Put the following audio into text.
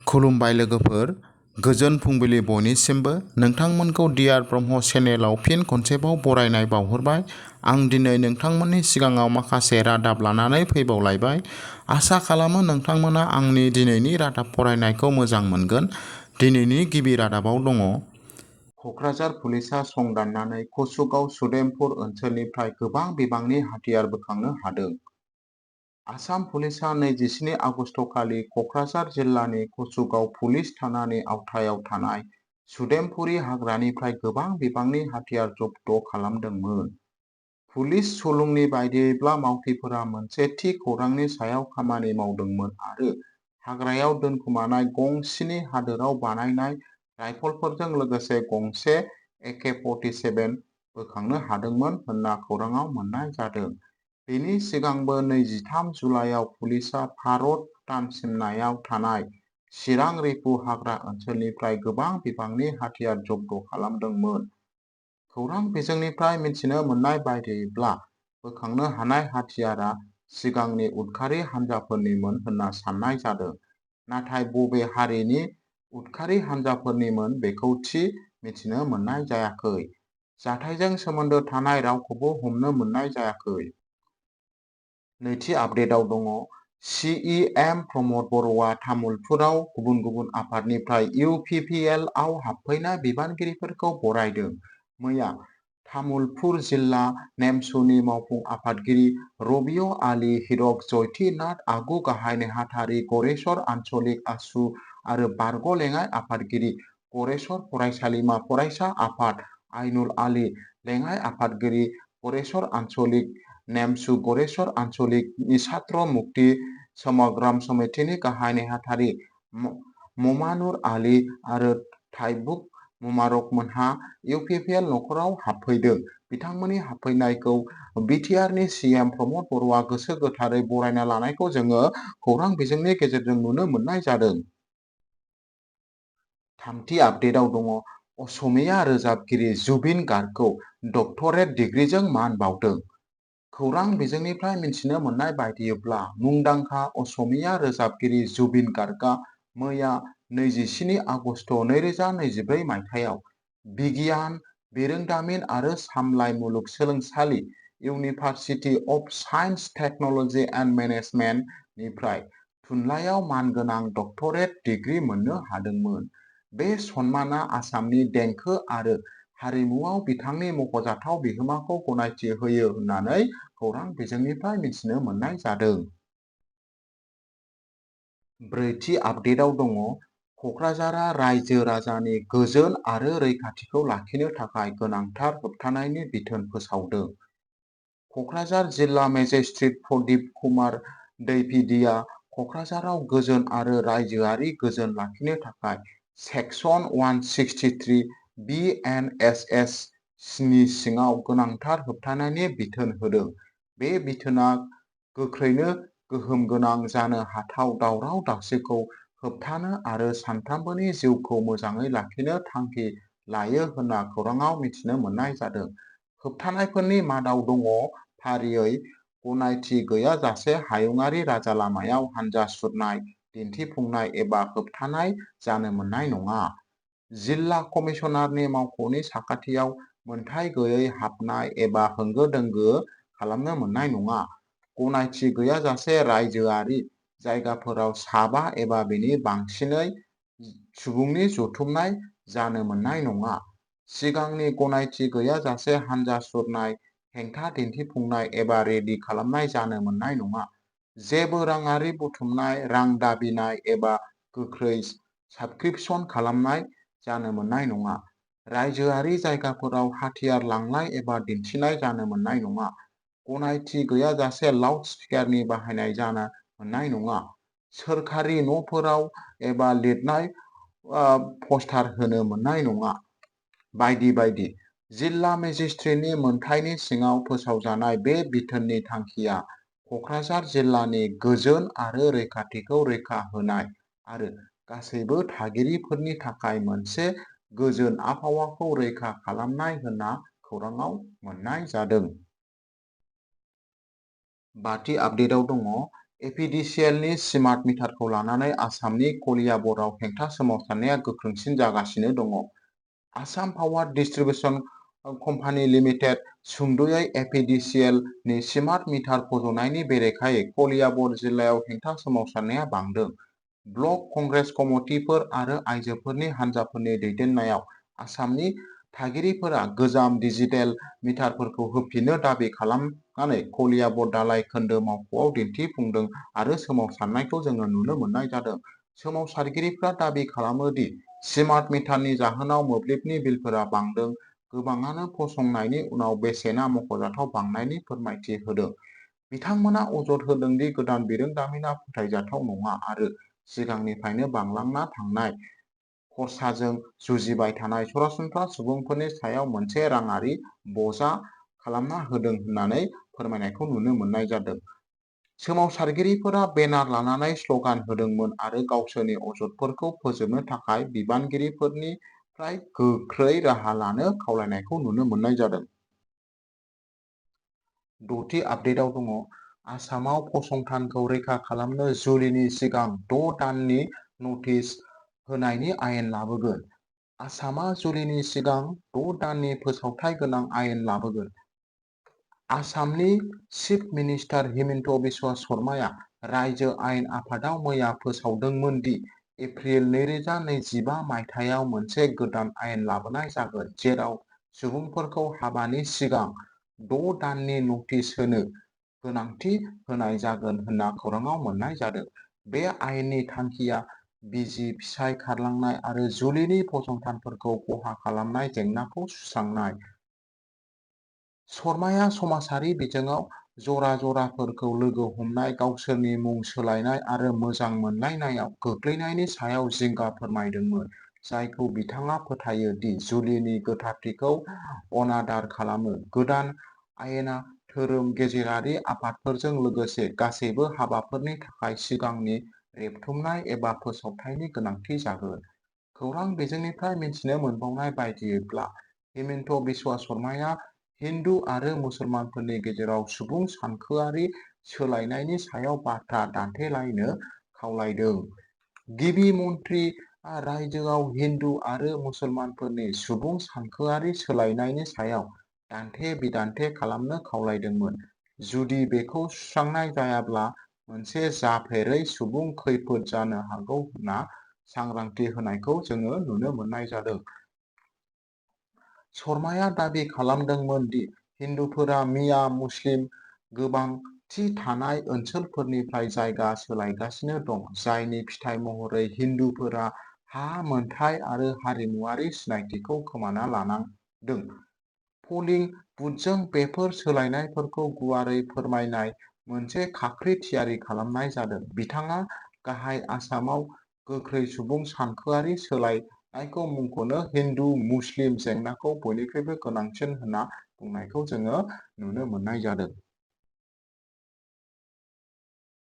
खुलुमबाय लोगोफोर, गोजोन फुंबिलि बयनिसिमबो। नोंथांमोनखौ डियार ब्रह्म चेनेलाव फिन खनसेबाव बरायनाय बावहरबाय। आं दिनै नोंथांमोननि सिगाङाव माखासे रादाब लानानै फैबावलायबाय। आसा खालामो नोंथांमोना आंनि दिनैनि रादाब फरायनायखौ मोजां मोनगोन। दिनैनि गिबि रादाबाव दङ। क'क्राझार पुलिसा संदाननानै कसुगाव सुदेमपुर ओनसोलनिफ्राय गोबां बिबांनि हाथियार बोखांनो हादों। आसाम पुलिसा 27 आगस्तखालि क'क्राझार जिल्लानि कसुगाव पुलिस थानानि आवथायाव थानाय सुदेमपुरि हाग्रानिफ्राय गोबां बिबांनि हाथियार जब्द खालामदोंमोन। पुलिस सुलुंनि बायदियैब्ला मावथिफोरा मोनसे थि खौरांनि सायाव खामानि मावदोंमोन आरो हाग्रायाव दोनखुमानाय गं 7 हादोराव बानायनाय राइफलफोरजों लोगोसे गंसे AK-47 बोखांनो हादोंमोन होनना खौराङाव मोननाय जादों। बेनि सिगांबो 23 जुलाइयाव पुलिसा भारत-भुटान सिमनायाव थानाय चिरां रिफु हाग्रा ओनसोलनिफ्राय गोबां बिबांनि हाथियार जब्द खालामदोंमोन। खौरां बिजोंनिफ्राय मिथिनो मोननाय बायदियैब्ला बोखांनो हानाय हाथियारा सिगांनि उदखारि हानजाफोरनिमोन होनना साननाय जादों। नाथाय बबे हारिनि उदखारि हानजाफोरनिमोन बेखौ थि मिथिनो मोननाय जायाखै। जाथायजों सोमोन्दो थानाय रावखौबो हमनो मोननाय जायाखै। नैथि आपडेटआव दङ। CEM प्रमद बर'आ तामुलपुराव गुबुन गुबुन आफादनिफ्राय UPPL आव हाबफैनाय बिबानगिरिफोरखौ बरायदों। मैया तामुलपुर जिल्ला नेमसुनि मावफुं आफादगिरि रबिअ आली हिरक जयति नाथ आगु गाहाय नेहाथारि गरेस्वर आन्चलिक आसु आरो बारग' लेङाइ आफादगिरि गरेस्वर फरायसालिमा फरायसा आफाद आइनुल आली लेङाइ आफादगिरि गरेस्वर आन्चलिक नेमसु गरेस्वर आन्चलिकनि छात्र मुक्ति समग्राम समितिनि गाहाय नेहाथारि ममानुर आली आरो थाइबुक मुबारकमोनहा UPPL नखराव हाबफैदों। बिथांमोननि हाबफैनायखौ बिटिआरनि CM प्रमद बर'आ गोसो गोथारै बरायना लानायखौ जोङो खौरां बिजोंनि गेजेरजों नुनो मोननाय जादों। थामथि आपडेटआव दङ। असमिया रोजाबगिरि जुबिन गार्गखौ डक्टरेट डिग्रीजों मान बावदों। खौरां बिजोंनिफ्राय मिथिनो मोननाय बायदियैब्ला मुंदांखा असमिया रोजाबगिरि जुबिन गार्गआ मैया 27 आगस्त 2024 मायथाइयाव बिगियान, बिरोंदामिन आरो सामलाय मुलुगसोलोंसालि university of science technology and management निफ्राय थुनलाइयाव मानगोनां डक्टरेट डिग्री मोननो हादोंमोन। बे सन्माना आसामनि देंखो आरो हारिमुआव बिथांनि मख'जाथाव बिहोमाखौ गनायथि होयो होननानै खौरां बिजोंनिफ्राय मिथिनो मोननाय जादों। ब्रैथि आपडेटआव दङ। क'क्राझारआ रायजो राजानि गोजोन आरो रैखाथिखौ लाखिनो थाखाय गोनांथार होबथानायनि बिथोन फोसावदों। क'क्राझार जिल्ला मेजिस्ट्रेट प्रदीप कुमार दैभिदिया क'क्राझाराव गोजोन आरो रायजोआरि गोजोन लाखिनो थाखाय सेक्सन 163 BNSS नि सिङाव गोनांथार होबथानायनि बिथोन होदों। बे बिथोना गोख्रैनो गोहोम गोनां जानो हाथाव दावराव दावसिखौ होबथानो आरो सानफ्रोमबोनि जिउखौ मोजाङै लाखिनो थांखि लायो होनना खौराङाव मिथिनो मोननाय जादों। होबथानायफोरनि मादाव दङ फारियै गनायथि गैयाजासे हायुङारि राजालामायाव हानजा सुरनाय, दिन्थिफुंनाय एबा होबथानाय जानो मोननाय नङा। जिल्ला कमिसनारनि मावख'नि साखाथियाव मोनथाय गैयै हाबनाय एबा होंगो दोंगो खालामनो मोननाय नङा। गनायथि गैयाजासे रायजोआरि जायगाफोराव साबा एबा बेनि बांसिनै सुबुंनि जथुमनाय जानो मोननाय नङा। सिगांनि गनायथि गैयाजासे हानजा सुरनाय, हेंथा दिन्थिफुंनाय एबा रेलि खालामनाय जानो मोननाय नङा। जेबो राङारि बुथुमनाय, रां दाबिनाय एबा गोख्रै साबस्क्रिपसन खालामनाय जानो मोननाय नङा। रायजोआरि जायगाफोराव हाथियार लांनाय एबा दिन्थिनाय जानो मोननाय नङा। गनायथि गैयाजासे लाउड स्पिकारनि बाहायनाय जानो मोननाय नङा। सोरखारि न'फोराव एबा लिरनाय पस्टार होनो मोननाय नङा। बायदि बायदि। जिल्ला मेजिस्ट्रेटनि मोनथायनि सिङाव फोसावजानाय बे बिथोननि थांखिया क'क्राझार जिल्लानि गोजोन आरो रैखाथिखौ रैखा होनाय आरो गासैबो थागिरिफोरनि थाखाय मोनसे गोजोन आबहावाखौ रैखा खालामनाय होनना खौराङाव मोननाय जादों। बाथि आपडेटआव दङ। एपिडिसिएलनि स्मार्ट मिटारखौ लानानै आसामनि कलियाबरआव हेंथा सोमावसारनाया गोख्रोंसिन जागासिनो दङ। Assam power distribution company limited सुंद'यै एपिडिसिएलनि स्मार्ट मिटार फज'नायनि बेरेखायै कलियाबर जिल्लायाव हेंथा सोमावसारनाया बांदों। ब्लक कंग्रेस कमिटिफोर आरो आइजोफोरनि हानजाफोरनि दैदेननायाव आसामनि थागिरिफोरा गोजाम डिजिटेल मिटारफोरखौ होफिननो दाबि खालामनानै कलियाबर दालाइ खोन्दो मावख'आव दिन्थिफुंदों आरो सोमावसारनायखौ जोङो नुनो मोननाय जादों। सोमावसारगिरिफ्रा दाबि खालामो दि स्मार्ट मिटारनि जाहोनाव मोब्लिबनि बिलफोरा बांदों। गोबाङानो फसंनायनि उनाव बेसेना मख'जाथाव बांनायनि फोरमायथि होदों। बिथांमोना अजद होदों दि गोदान बिरोंदामिनआ फोथायजाथाव नङा आरो सिगांनिफ्रायनो बांलांना थांनाय खरसाजों जुजिबाय थानाय सरासनस्रा सुबुंफोरनि सायाव मोनसे राङारि बजा खालामना होदों होननानै फोरमायनायखौ नुनो मोननाय जादों। सोमावसारगिरिफोरा बेनार लानानै स्ल'गान होदोंमोन आरो गावसोरनि अजदफोरखौ फोजोबनो थाखाय बिबानगिरिफोरनिफ्राय गोख्रै राहा लानो खावलायनायखौ नुनो मोननाय जादों। द'थि आपडेटआव दङ। आसामाव फसंथानखौ रैखा खालामनो जुलिनि सिगां 6 दाननि नटिस होनायनि आयेन लाबोगोन। आसामआ जुलिनि सिगां 6 दाननि फोसावथाय गोनां आयेन लाबोगोन। आसामनि चिफ मिनिस्टार हिमन्त बिश्व शर्माया रायजो आयेन आफादाव मैया फोसावदोंमोन दि एप्रिल 2025 मायथाइयाव मोनसे गोदान आयेन लाबोनाय जागोन जेराव सुबुंफोरखौ हाबानि सिगां 6 दाननि नटिस होनो गोनांथि होनाय जागोन होनना खौरांआव मोन्नाय जादों। बे आयेननि थांखिया बिसि-फिसाय खारलांनाय आरो जुलिनि फसंथानफोरखौ खहा खालामनाय जेंनाखौ सुस्रांनाय। शर्माया समाजारि बिजोङाव जरा-जराफोरखौ लोगो हमनाय, गावसोरनि मुं सोलायनाय आरो मोजां मोनलायनायाव गोग्लैनायनि सायाव जिंगा फोरमायदोंमोन, जायखौ बिथाङा फोथायो दि जुलिनि गोथारथिखौ अनागार खालामो। गोदान आयेना धोरोम गेजेरारि आफादफोरजों लोगोसे गासैबो हाबाफोरनि थाखाय सिगांनि रेबथुमनाय एबा फोसावथायनि गोनांथि जागोन। खौरां बिजोंनिफ्राय मिथिनो मोनबावनाय बायदिब्ला, हिमन्त बिश्व शर्माया हिन्दु आरो मुसलमानफोरनि गेजेराव सुबुं सानखोआरि सोलायनायनि सायाव बाथ्रा दान्थेलायनो खावलायदों। गिबि मन्थ्रिआ रायजोआव हिन्दु आरो मुसलमानफोरनि सुबुं सानखोआरि सोलायनायनि सायाव दान्थे-बिदान्थे खालामनो खावलायदोंमोन। जुदि बेखौ सुस्रांनाय जायाब्ला मोनसे जाफेरै सुबुं खैफोद जानो हागौ होनना सांग्रांथि होनायखौ जोङो नुनो मोननाय जादों। शर्माया दाबि खालामदोंमोन दि हिन्दुफोरा मिया मुस्लिम गोबांथि थानाय ओनसोलफोरनिफ्राय जायगा सोलायगासिनो दं, जायनि फिथाय महरै हिन्दुफोरा हा मोनथाय आरो हारिमुआरि सिनायथिखौ खोमाना लानांदों। पलिं बुथजों बेफोर सोलायनायफोरखौ गुवारै फोरमायनाय मोनसे खाख्रि थियारि खालामनाय जादों। बिथाङा गाहाय आसामाव गोख्रै सुबुं सानखोआरि सोलायनायखौ मुंख'नो हिन्दु-मुस्लिम जेंनाखौ बयनिख्रुइबो गोनांसिन होनना बुंनायखौ जोङो नुनो मोननाय जादों।